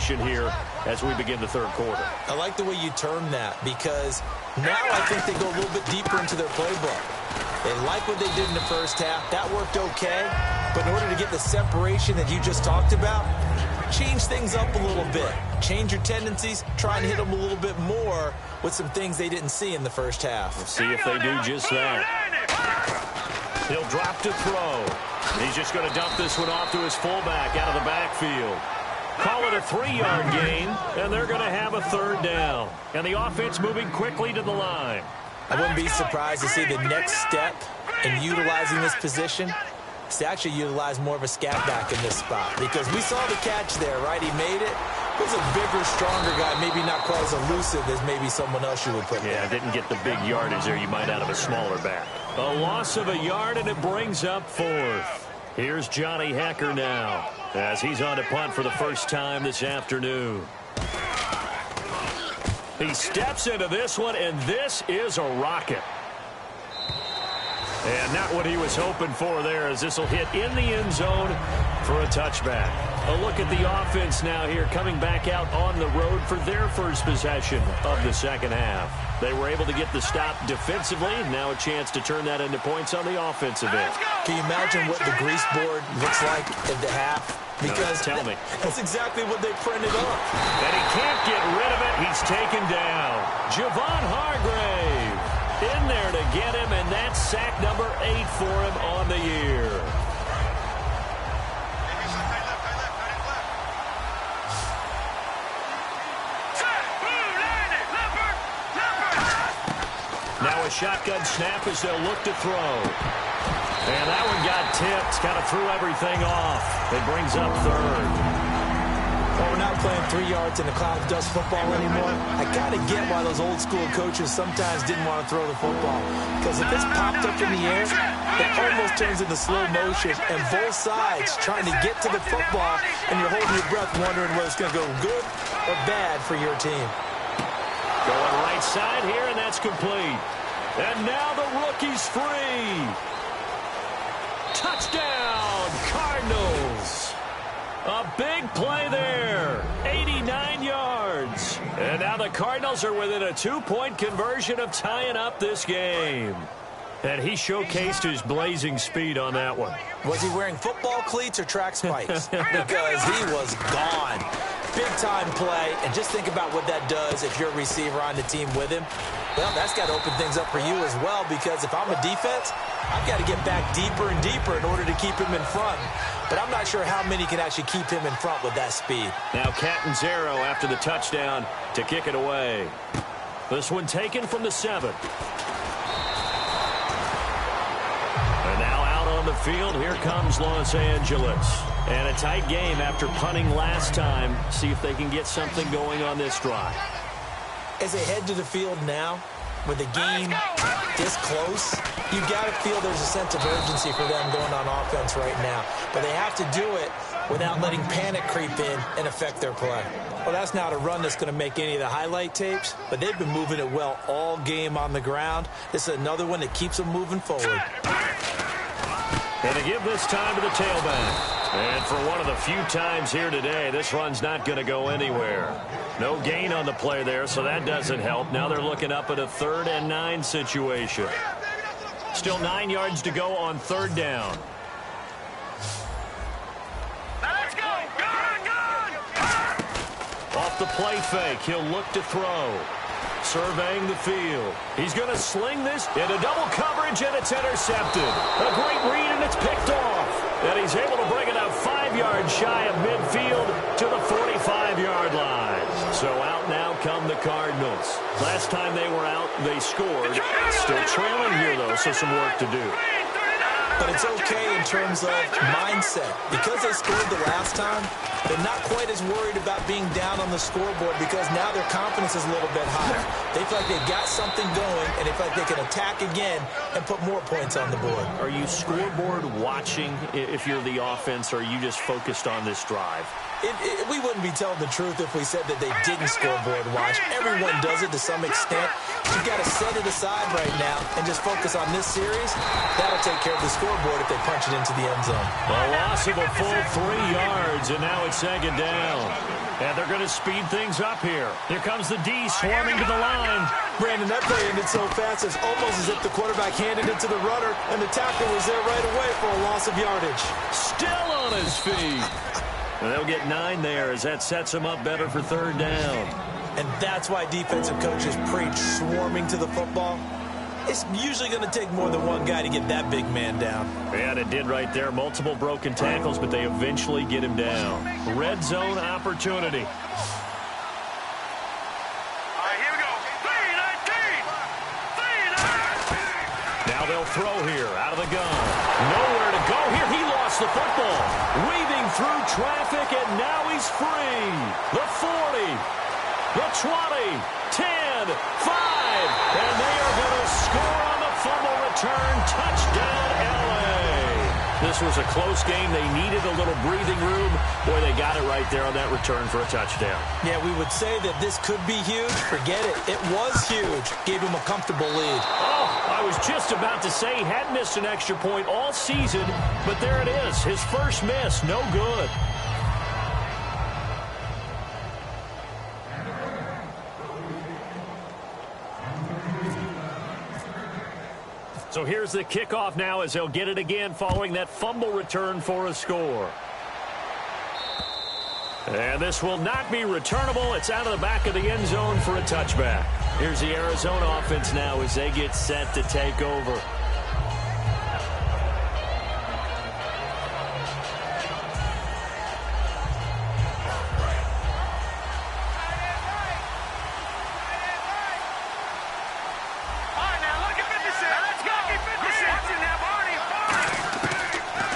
here as we begin the third quarter. I like the way you term that, because now I think they go a little bit deeper into their playbook. They like what they did in the first half. That worked okay. But in order to get the separation that you just talked about, change things up a little bit. Change your tendencies. Try and hit them a little bit more with some things they didn't see in the first half. We'll see if they do just that. He'll drop to throw. He's just going to dump this one off to his fullback out of the backfield. Call it a 3-yard gain, and they're going to have a third down. And the offense moving quickly to the line. I wouldn't be surprised to see the next step in utilizing this position is to actually utilize more of a scat back in this spot. Because we saw the catch there, right? He made it. He was a bigger, stronger guy, maybe not quite as elusive as maybe someone else you would put there. Yeah, didn't get the big yardage there you might out of a smaller back. A loss of a yard, and it brings up fourth. Here's Johnny Hecker now as he's on to punt for the first time this afternoon. He steps into this one, and this is a rocket. And not what he was hoping for there, as this will hit in the end zone for a touchback. A look at the offense now here, coming back out on the road for their first possession of the second half. They were able to get the stop defensively. Now a chance to turn that into points on the offensive end. Can you imagine what the grease board looks like at the half? Because tell me. That's exactly what they printed up. And he can't get rid of it. He's taken down. Javon Hargrave in there to get him, and that's sack number 8 for him on the year. Now a shotgun snap as they'll look to throw. And that one got tipped, kind of threw everything off. It brings up third. Well, we're not playing 3 yards in the cloud of dust football anymore. I kind of get why those old school coaches sometimes didn't want to throw the football. Because if it's popped up in the air, it almost turns into slow motion. And both sides trying to get to the football, and you're holding your breath wondering whether it's going to go good or bad for your team. Going right side here, and that's complete. And now the rookie's free. Touchdown, Cardinals. A big play there. 89 yards. And now the Cardinals are within a 2-point conversion of tying up this game. And he showcased his blazing speed on that one. Was he wearing football cleats or track spikes? Because he was gone. Big-time play, and just think about what that does if you're a receiver on the team with him. Well, that's got to open things up for you as well, because if I'm a defense, I've got to get back deeper and deeper in order to keep him in front. But I'm not sure how many can actually keep him in front with that speed. Now Catanzaro after the touchdown to kick it away. This one taken from the 7. And now out on the field, here comes Los Angeles. And a tight game after punting last time. See if they can get something going on this drive. As they head to the field now, with the game this close, you've got to feel there's a sense of urgency for them going on offense right now. But they have to do it without letting panic creep in and affect their play. Well, that's not a run that's going to make any of the highlight tapes, but they've been moving it well all game on the ground. This is another one that keeps them moving forward. And they give this time to the tailback. And for one of the few times here today, this run's not going to go anywhere. No gain on the play there, so that doesn't help. Now they're looking up at a 3rd and 9 situation. Still 9 yards to go on 3rd down. Let's go! Off the play fake, he'll look to throw. Surveying the field. He's going to sling this into double coverage, and it's intercepted. A great read, and it's picked off. And he's able to bring it up 5 yards shy of midfield to the 45-yard line. So out now come the Cardinals. Last time they were out, they scored. Still trailing here, though, so some work to do. But it's okay in terms of mindset. Because they scored the last time, they're not quite as worried about being down on the scoreboard, because now their confidence is a little bit higher. They feel like they've got something going, and they feel like they can attack again and put more points on the board. Are you scoreboard watching if you're the offense, or are you just focused on this drive? We wouldn't be telling the truth if we said that they didn't scoreboard watch. Everyone does it to some extent. You've got to set it aside right now and just focus on this series. That'll take care of the scoreboard if they punch it into the end zone. A loss of a full 3 yards, and now it's 2nd down. And they're going to speed things up here. Here comes the D swarming to the line. Brandon, that play ended so fast, it's almost as if the quarterback handed it to the runner, and the tackle was there right away for a loss of yardage. Still on his feet. And they'll get 9 there as that sets them up better for third down. And that's why defensive coaches preach swarming to the football. It's usually going to take more than one guy to get that big man down. And it did right there. Multiple broken tackles, but they eventually get him down. Red zone opportunity. All right, here we go. 3-19. Now they'll throw here out of the gun. Nowhere to go here. He lost the football. Weaving through traffic, and now he's free. The 40, the 20, 10, 5. And they are going to score on the fumble return. Touchdown, L.A. This was a close game. They needed a little breathing room. Boy, they got it right there on that return for a touchdown. Yeah, we would say that this could be huge. Forget it. It was huge. Gave him a comfortable lead. Oh, I was just about to say he hadn't missed an extra point all season, but there it is. His first miss, no good. So here's the kickoff now as they'll get it again following that fumble return for a score. And this will not be returnable. It's out of the back of the end zone for a touchback. Here's the Arizona offense now as they get set to take over.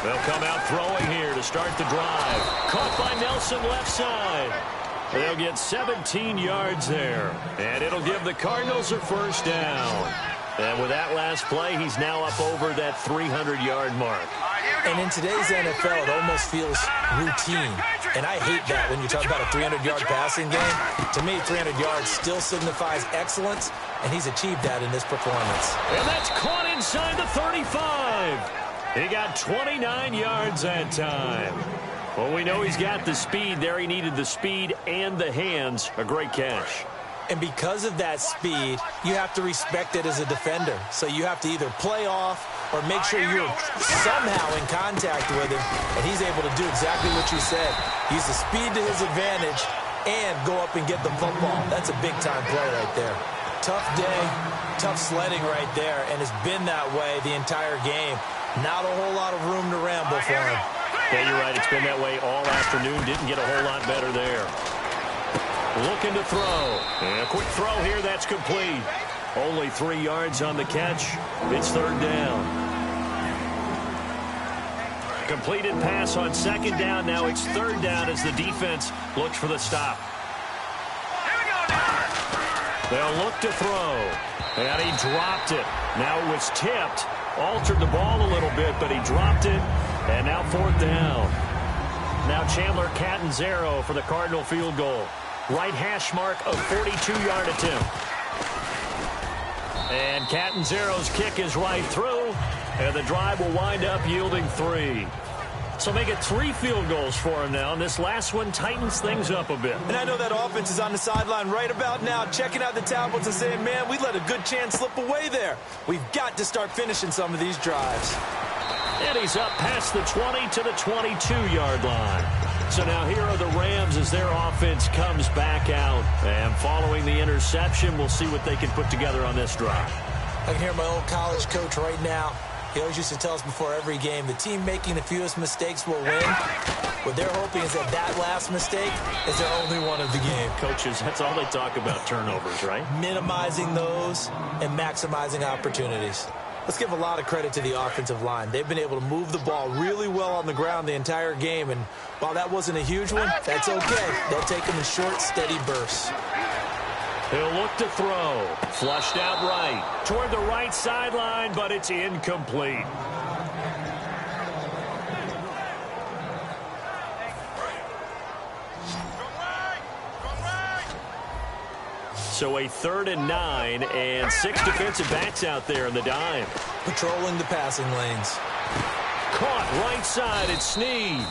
They'll come out throwing here to start the drive. Caught by Nelson left side. They'll get 17 yards there. And it'll give the Cardinals a first down. And with that last play, he's now up over that 300-yard mark. And in today's NFL, it almost feels routine. And I hate that when you talk about a 300-yard passing game. To me, 300 yards still signifies excellence, and he's achieved that in this performance. And that's caught inside the 35. He got 29 yards that time. Well, we know he's got the speed there. He needed the speed and the hands. A great catch. And because of that speed, you have to respect it as a defender. So you have to either play off or make sure you're somehow in contact with him. And he's able to do exactly what you said. Use the speed to his advantage and go up and get the football. That's a big-time play right there. Tough day, tough sledding right there, and it's been that way the entire game. Not a whole lot of room to ramble for him. Yeah, you're right. It's been that way all afternoon. Didn't get a whole lot better there. Looking to throw. And a quick throw here. That's complete. Only 3 yards on the catch. It's third down. Completed pass on second down. Now it's third down as the defense looks for the stop. They'll look to throw. And he dropped it. Now it was tipped. Altered the ball a little bit, but he dropped it. And now fourth down. Now Chandler Catanzaro for the Cardinal field goal. Right hash mark of 42-yard attempt. And Catanzaro's kick is right through. And the drive will wind up yielding 3. So make it 3 field goals for him now. And this last one tightens things up a bit. And I know that offense is on the sideline right about now, checking out the tablets and saying, man, we let a good chance slip away there. We've got to start finishing some of these drives. And he's up past the 20 to the 22-yard line. So now here are the Rams as their offense comes back out. And following the interception, we'll see what they can put together on this drive. I can hear my old college coach right now. He always used to tell us before every game, the team making the fewest mistakes will win. What they're hoping is that that last mistake is their only one of the game. Coaches, that's all they talk about, turnovers, right? Minimizing those and maximizing opportunities. Let's give a lot of credit to the offensive line. They've been able to move the ball really well on the ground the entire game, and while that wasn't a huge one, that's okay. They'll take them in short, steady bursts. He'll look to throw. Flushed out right. Toward the right sideline, but it's incomplete. So a 3rd and 9, and 6 defensive backs out there in the dime. Patrolling the passing lanes. Caught right side, it's Snead.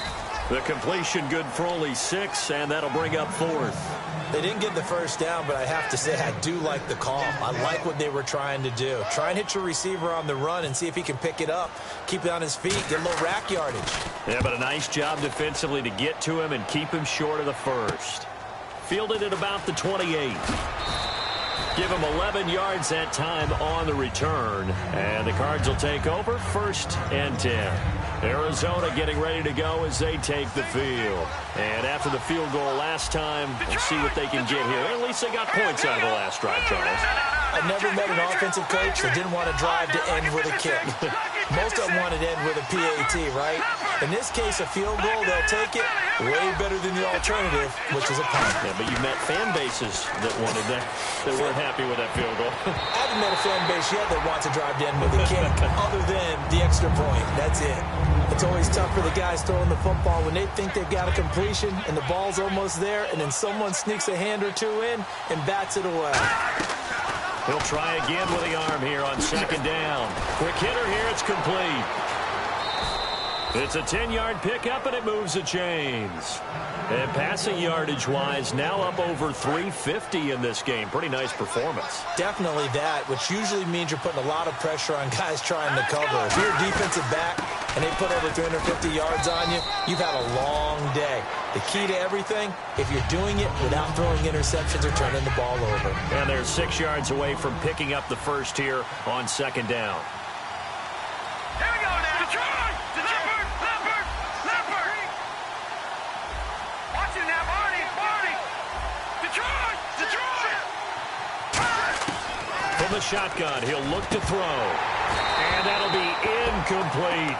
The completion good for only 6, and that'll bring up 4th. They didn't get the first down, but I have to say I do like the call. I like what they were trying to do. Try and hit your receiver on the run and see if he can pick it up, keep it on his feet, get a little rack yardage. Yeah, but a nice job defensively to get to him and keep him short of the first. Fielded at about the 28. Give him 11 yards that time on the return. And the Cards will take over 1st and 10. Arizona getting ready to go as they take the field. And after the field goal last time, we'll see what they can get here. At least they got points out of the last drive, Charles. I've never met an offensive coach that didn't want to drive to end with a kick. Most of them wanted to end with a PAT, right? In this case, a field goal, they'll take it way better than the alternative, which is a punt. Yeah, but you've met fan bases that wanted that weren't happy with that field goal. I haven't met a fan base yet that wants to drive to end with a kick other than the extra point. That's it. It's always tough for the guys throwing the football when they think they've got a completion and the ball's almost there, and then someone sneaks a hand or two in and bats it away. He'll try again with the arm here on 2nd down. Quick hitter here, it's complete. It's a 10-yard pickup, and it moves the chains. And passing yardage-wise, now up over 350 in this game. Pretty nice performance. Definitely that, which usually means you're putting a lot of pressure on guys trying to cover. If you're a defensive back and they put over 350 yards on you, you've had a long day. The key to everything, if you're doing it without throwing interceptions or turning the ball over. And they're 6 yards away from picking up the first here on 2nd down. Here we go now. Detroit! Leopard! Watch it now, Barney! Detroit! From the shotgun, he'll look to throw. And that'll be incomplete.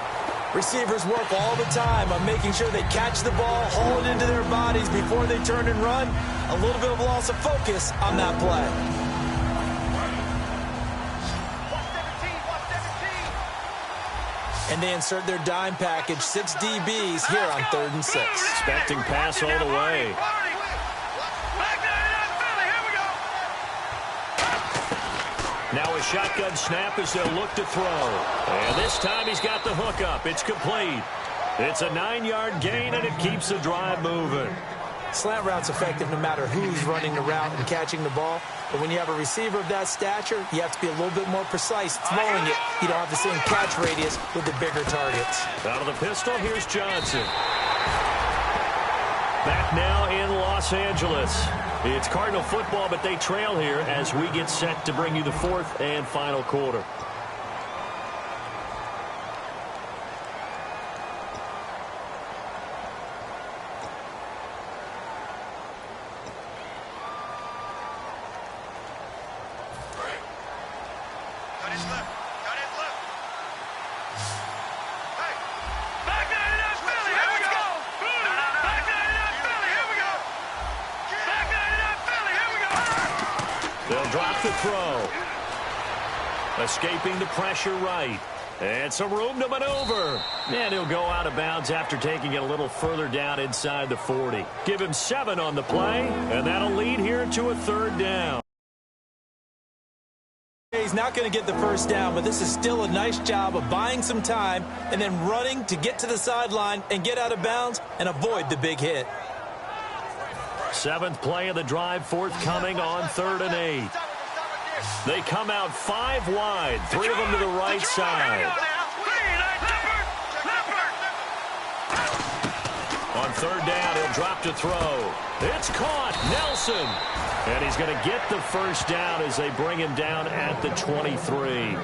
Receivers work all the time on making sure they catch the ball, haul it into their bodies before they turn and run. A little bit of loss of focus on that play. And they insert their dime package, 6 DBs here on 3rd and 6. Expecting pass all the way. Now a shotgun snap as they'll look to throw. And this time he's got the hook up. It's complete. It's a 9-yard gain, and it keeps the drive moving. Slant route's effective no matter who's running the route and catching the ball. But when you have a receiver of that stature, you have to be a little bit more precise throwing it. You don't have the same catch radius with the bigger targets. Out of the pistol, here's Johnson. Back now in Los Angeles. It's Cardinal football, but they trail here as we get set to bring you the 4th and final quarter. Throw. Escaping the pressure right. And some room to maneuver. And he'll go out of bounds after taking it a little further down inside the 40. Give him 7 on the play, and that'll lead here to a 3rd down. He's not going to get the first down, but this is still a nice job of buying some time and then running to get to the sideline and get out of bounds and avoid the big hit. 7th play of the drive, forthcoming on 3rd and 8. They come out 5 wide, 3 of them to the right side. On 3rd down, he'll drop to throw. It's caught. Nelson. And he's going to get the first down as they bring him down at the 23.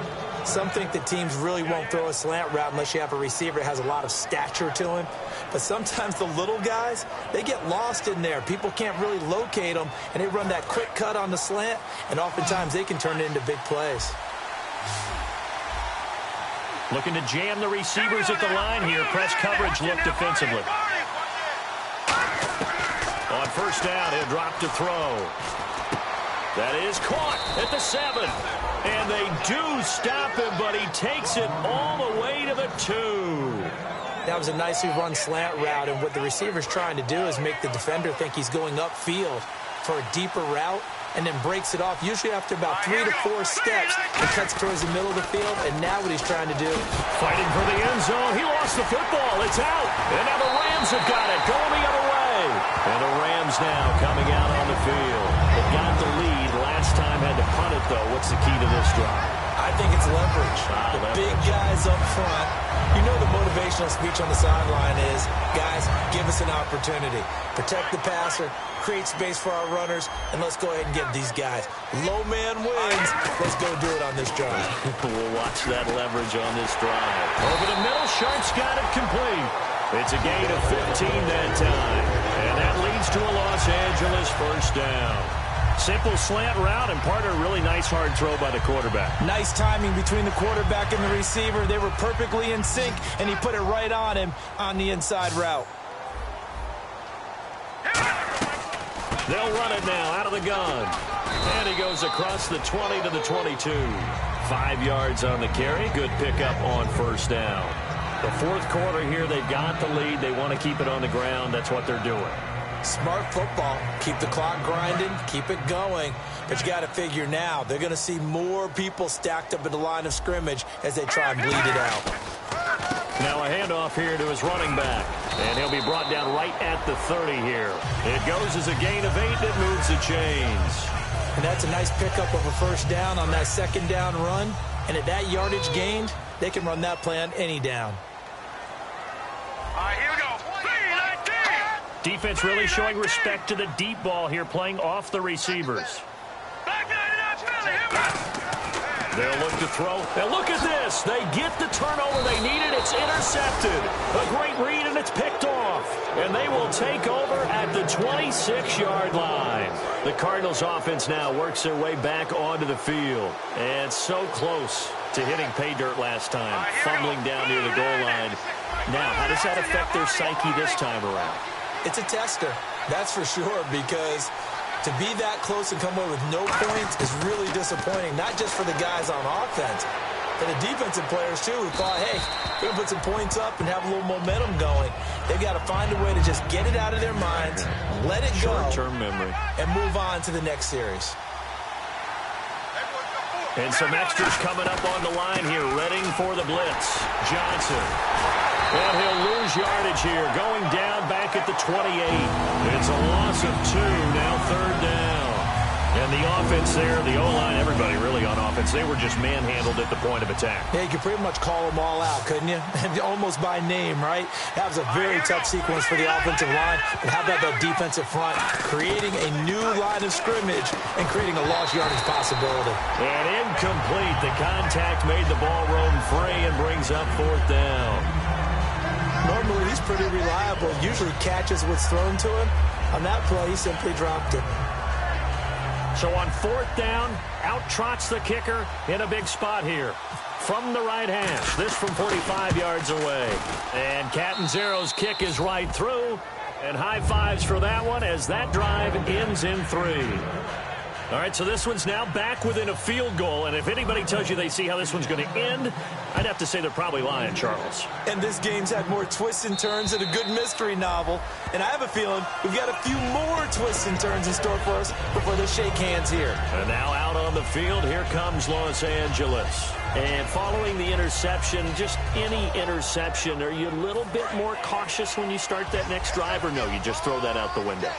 Some think that teams really won't throw a slant route unless you have a receiver that has a lot of stature to him. But sometimes the little guys, they get lost in there. People can't really locate them, and they run that quick cut on the slant, and oftentimes they can turn it into big plays. Looking to jam the receivers at the line here. Press coverage look defensively. On 1st down, he'll drop to throw. That is caught at the 7. And they do stop him, but he takes it all the way to the 2. That was a nicely run slant route, and what the receiver's trying to do is make the defender think he's going upfield. for a deeper route and then breaks it off, usually after about 3 to 4 steps. He cuts towards the middle of the field, and now what he's trying to do. Fighting for the end zone. He lost the football. It's out. And now the Rams have got it. Going the other way. And the Rams now coming out on the field. They got the lead. Last time had to punt it, though. What's the key to this drive? I think it's leverage. The big guys up front. You know the motivational speech on the sideline is, guys, give us an opportunity. Protect the passer, create space for our runners, and let's go ahead and get these guys. Low man wins. Let's go do it on this drive. We'll watch that leverage on this drive. Over the middle, Sharks got it complete. It's a gain of 15 that time. And that leads to a Los Angeles first down. Simple slant route, and part of a really nice hard throw by the quarterback. Nice timing between the quarterback and the receiver. They were perfectly in sync, and he put it right on him on the inside route. They'll run it now out of the gun. And he goes across the 20 to the 22. 5 yards on the carry. Good pickup on first down. The fourth quarter here, they've got the lead. They want to keep it on the ground. That's what they're doing. Smart football. Keep the clock grinding. Keep it going. But you got to figure now, they're going to see more people stacked up at the line of scrimmage as they try and bleed it out. Now a handoff here to his running back. And he'll be brought down right at the 30 here. It goes as a gain of 8 that moves the chains. And that's a nice pickup of a first down on that second down run. And at that yardage gained, they can run that play on any down. All right, here we go. Defense really showing respect to the deep ball here, playing off the receivers. They'll look to throw. And look at this. They get the turnover they needed. It's intercepted. A great read, and it's picked off. And they will take over at the 26-yard line. The Cardinals offense now works their way back onto the field. And so close to hitting pay dirt last time, fumbling down near the goal line. Now, how does that affect their psyche this time around? It's a tester, that's for sure, because to be that close and come away with no points is really disappointing, not just for the guys on offense, but the defensive players, too, who thought, hey, we're going to put some points up and have a little momentum going. They've got to find a way to just get it out of their minds, let it go, short-term memory, and move on to the next series. And some extras coming up on the line here, readying for the blitz. Johnson. And he'll lose yardage here, going down back at the 28. It's a loss of 2, now third down. And the offense there, the O-line, everybody really on offense, they were just manhandled at the point of attack. Yeah, you could pretty much call them all out, couldn't you? Almost by name, right? That was a very tough sequence for the offensive line. But how about that defensive front? Creating a new line of scrimmage and creating a lost yardage possibility. And incomplete. The contact made the ball roam free and brings up fourth down. Normally, he's pretty reliable. Usually catches what's thrown to him. On that play, he simply dropped it. So on fourth down, out trots the kicker in a big spot here. From the right hash, this from 45 yards away. And Catanzaro's kick is right through. And high fives for that one as that drive ends in 3. All right, so this one's now back within a field goal. And if anybody tells you they see how this one's going to end, I'd have to say they're probably lying, Charles. And this game's had more twists and turns than a good mystery novel. And I have a feeling we've got a few more twists and turns in store for us before they shake hands here. And now out on the field, here comes Los Angeles. And following the interception, just any interception, are you a little bit more cautious when you start that next drive, or no, you just throw that out the window?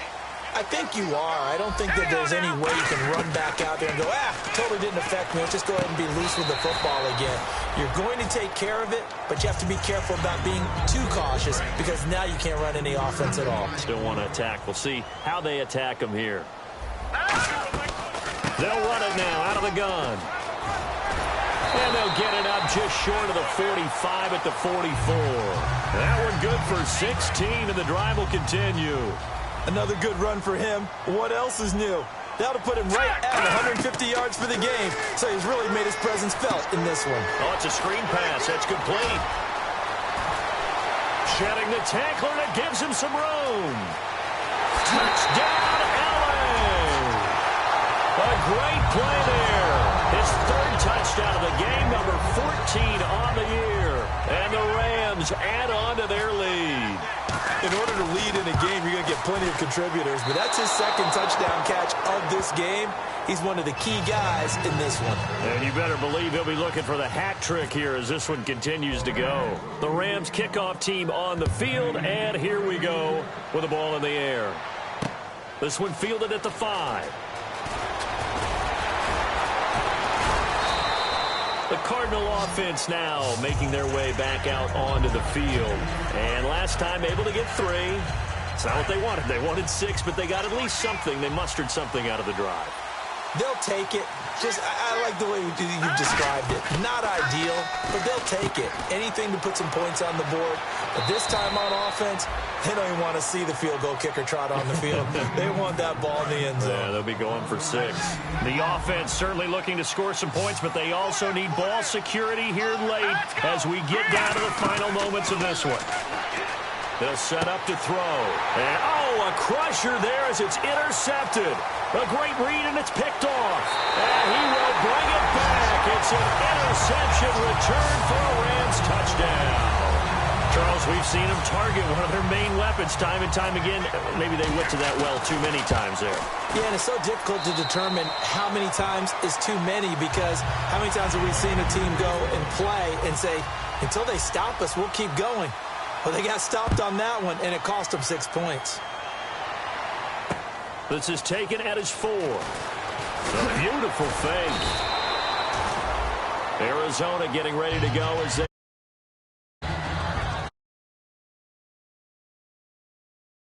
I think you are. I don't think that there's any way you can run back out there and go, totally didn't affect me. Let's just go ahead and be loose with the football again. You're going to take care of it, but you have to be careful about being too cautious because now you can't run any offense at all. Still want to attack. We'll see how they attack them here. They'll run it now out of the gun. And they'll get it up just short of the 45 at the 44. That one good for 16, and the drive will continue. Another good run for him. What else is new? That'll put him right at 150 yards for the game. So he's really made his presence felt in this one. Oh, it's a screen pass. That's complete. Shedding the tackler, and it gives him some room. Touchdown, LA! A great play there. His third touchdown of the game, number 14 on the year. And the Rams add on to their lead. in order to lead in a game, you're going to get plenty of contributors. But that's his second touchdown catch of this game. He's one of the key guys in this one. And you better believe he'll be looking for the hat trick here as this one continues to go. The Rams kickoff team on the field, and here we go with the ball in the air. This one fielded at the 5. The Cardinal offense now making their way back out onto the field. And last time able to get 3. It's not what they wanted. They wanted 6, but they got at least something. They mustered something out of the drive. They'll take it. I like the way you described it. Not ideal, but they'll take it. Anything to put some points on the board. But this time on offense, they don't even want to see the field goal kicker trot on the field. They want that ball in the end zone. Yeah, they'll be going for 6. The offense certainly looking to score some points, but they also need ball security here late as we get down to the final moments of this one. They'll set up to throw. And, a crusher there as it's intercepted. A great read, and it's picked off. And he will bring it back. It's an interception return for a Rams touchdown. Charles, we've seen him target one of their main weapons time and time again. Maybe they went to that well too many times there. Yeah, and it's so difficult to determine how many times is too many, because how many times have we seen a team go and play and say, until they stop us, we'll keep going. Well, they got stopped on that one, and it cost them 6 points. This is taken at his 4. A beautiful fake. Arizona getting ready to go as they